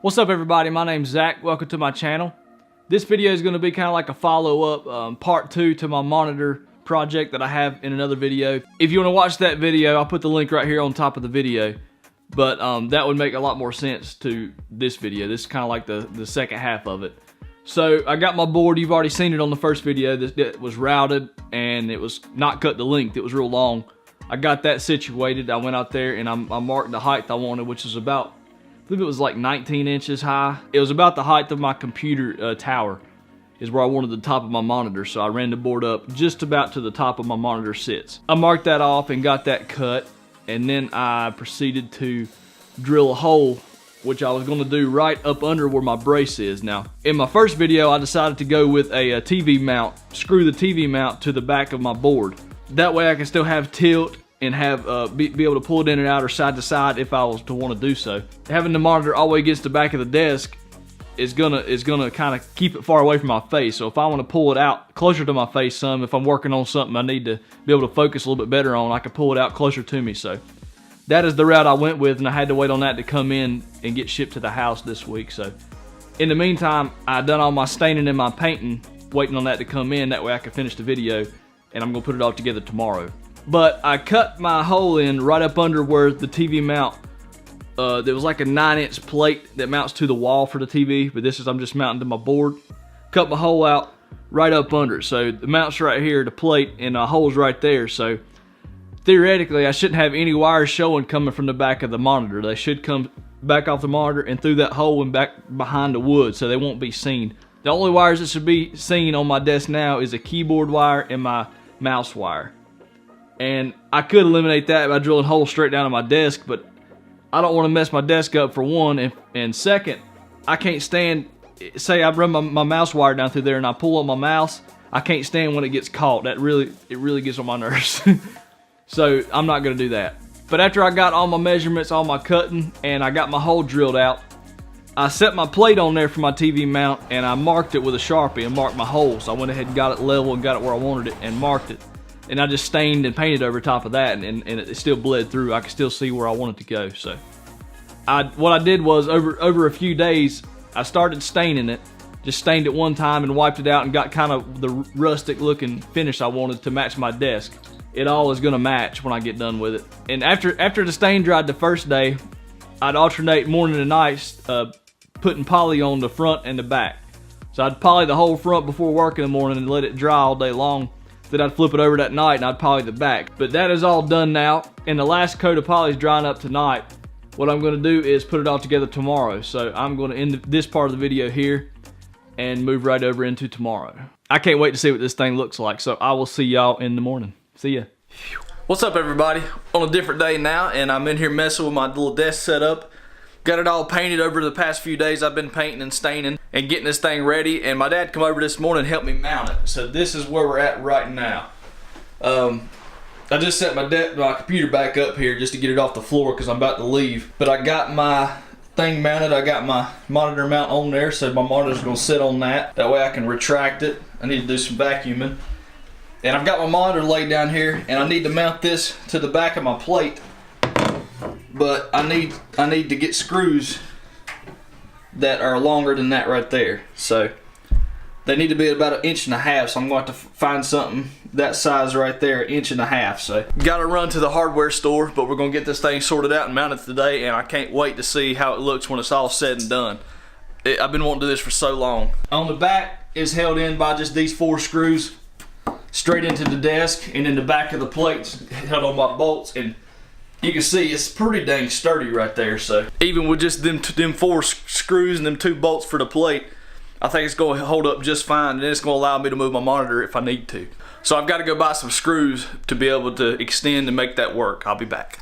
What's up everybody, my name's Zach, welcome to my channel. This video is going to be kind of like a follow-up, part 2 to my monitor project that I have in another video. If you want to watch that video, I'll put the link right here on top of the video. But that would make a lot more sense to this video. This is kind of like the second half of it. So I got my board, you've already seen it on the first video. It was routed and it was not cut to length, it was real long. I got that situated, I went out there and I marked the height I wanted, which is about, I believe it was like 19 inches high. It was about the height of my computer tower is where I wanted the top of my monitor. So I ran the board up just about to the top of my monitor sits. I marked that off and got that cut. And then I proceeded to drill a hole, which I was going to do right up under where my brace is. Now, in my first video, I decided to go with a TV mount, screw the TV mount to the back of my board. That way I can still have tilt and have be able to pull it in and out or side to side if I was to want to do so. Having the monitor all the way against the back of the desk is gonna kind of keep it far away from my face. So if I want to pull it out closer to my face some, if I'm working on something I need to be able to focus a little bit better on, I can pull it out closer to me. So that is the route I went with, and I had to wait on that to come in and get shipped to the house this week. So in the meantime, I done all my staining and my painting, waiting on that to come in. That way I can finish the video, and I'm gonna put it all together tomorrow. But I cut my hole in right up under where the TV mount, there was like a 9-inch plate that mounts to the wall for the TV, but I'm just mounting to my board. Cut my hole out right up under it. So the mount's right here, the plate, and the hole's right there. So theoretically, I shouldn't have any wires showing coming from the back of the monitor. They should come back off the monitor and through that hole and back behind the wood, so they won't be seen. The only wires that should be seen on my desk now is a keyboard wire and my mouse wire. And I could eliminate that by drilling holes straight down on my desk, but I don't want to mess my desk up for one, and second, I can't stand, say I run my mouse wire down through there and I pull on my mouse, I can't stand when it gets caught. It really gets on my nerves. So I'm not going to do that. But after I got all my measurements, all my cutting, and I got my hole drilled out, I set my plate on there for my TV mount and I marked it with a Sharpie and marked my holes. So I went ahead and got it level and got it where I wanted it and marked it. And I just stained and painted over top of that, and it still bled through. I could still see where I wanted to go. So what I did was over a few days, I started staining it. Just stained it one time and wiped it out and got kind of the rustic looking finish I wanted to match my desk. It all is going to match when I get done with it. And after the stain dried the first day, I'd alternate morning and night putting poly on the front and the back. So I'd poly the whole front before work in the morning and let it dry all day long. Then I'd flip it over that night and I'd poly the back. But that is all done now, and the last coat of poly is drying up tonight. What I'm going to do is put it all together tomorrow. So I'm going to end this part of the video here and move right over into tomorrow. I can't wait to see what this thing looks like, so I will see y'all in the morning. See ya. What's up everybody? On a different day now, and I'm in here messing with my little desk setup. Got it all painted over the past few days. I've been painting and staining and getting this thing ready, and my dad come over this morning and helped me mount it. So this is where we're at right now. I just set my computer back up here just to get it off the floor because I'm about to leave. But I got my thing mounted. I got my monitor mount on there, so my monitor's gonna sit on that. That way I can retract it. I need to do some vacuuming. And I've got my monitor laid down here, and I need to mount this to the back of my plate. But I need to get screws that are longer than that right there. So they need to be about 1.5 inches, so I'm going to have to find something that size right there, 1.5 inches. So gotta run to the hardware store, but we're gonna get this thing sorted out and mounted today, and I can't wait to see how it looks when it's all said and done. I've been wanting to do this for so long. On the back is held in by just these 4 screws straight into the desk, and then the back of the plate's held on by bolts, and you can see it's pretty dang sturdy right there. So even with just them 4 screws and them 2 bolts for the plate, I think it's going to hold up just fine, and it's going to allow me to move my monitor if I need to. So I've got to go buy some screws to be able to extend and make that work. I'll be back.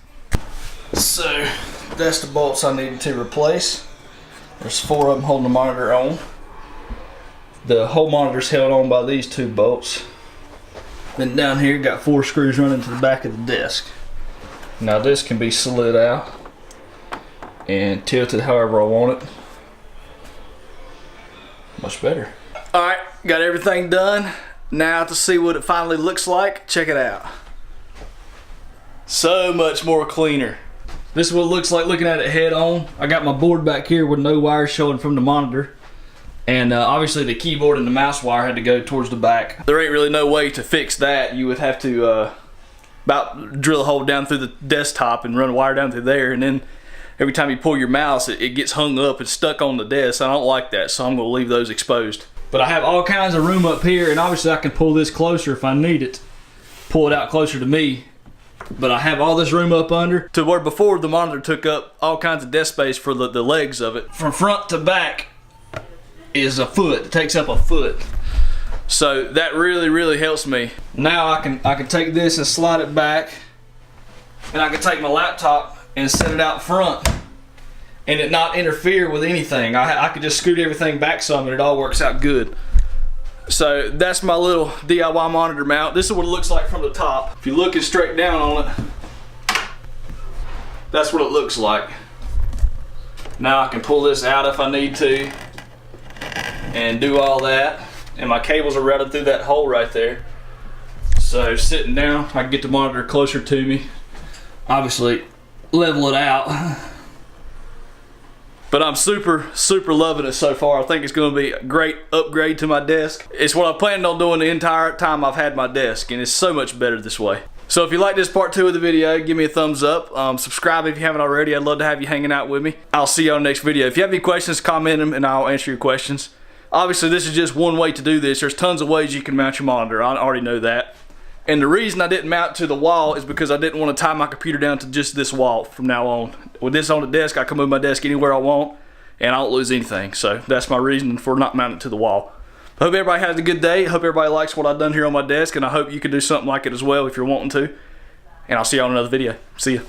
So that's the bolts I needed to replace. There's 4 of them holding the monitor on. The whole monitor's held on by these 2 bolts. Then down here got 4 screws running to the back of the desk. Now this can be slid out and tilted however I want it. Much better. Alright, got everything done. Now to see what it finally looks like, check it out. So much more cleaner. This is what it looks like looking at it head on. I got my board back here with no wires showing from the monitor. And obviously the keyboard and the mouse wire had to go towards the back. There ain't really no way to fix that. You would have to about drill a hole down through the desktop and run a wire down through there, and then every time you pull your mouse it gets hung up and stuck on the desk. I don't like that, so I'm going to leave those exposed. But I have all kinds of room up here, and obviously I can pull this closer if I need it. Pull it out closer to me. But I have all this room up under to where before the monitor took up all kinds of desk space for the legs of it. From front to back is a foot. It takes up a foot. So that really helps me. Now I can take this and slide it back, and I can take my laptop and set it out front and it not interfere with anything. I could just scoot everything back some and it all works out good. So that's my little DIY monitor mount. This is what it looks like from the top. If you're looking straight down on it, that's what it looks like. Now I can pull this out if I need to and do all that. And my cables are routed through that hole right there. So sitting down, I can get the monitor closer to me. Obviously, level it out. But I'm super loving it so far. I think it's going to be a great upgrade to my desk. It's what I planned on doing the entire time I've had my desk, and it's so much better this way. So if you like this part 2 of the video, give me a thumbs up. Subscribe if you haven't already. I'd love to have you hanging out with me. I'll see you on the next video. If you have any questions, comment them and I'll answer your questions. Obviously, this is just one way to do this. There's tons of ways you can mount your monitor. I already know that. And the reason I didn't mount to the wall is because I didn't want to tie my computer down to just this wall from now on. With this on the desk, I can move my desk anywhere I want and I don't lose anything. So that's my reason for not mounting it to the wall. I hope everybody has a good day. I hope everybody likes what I've done here on my desk, and I hope you can do something like it as well if you're wanting to. And I'll see you on another video. See ya.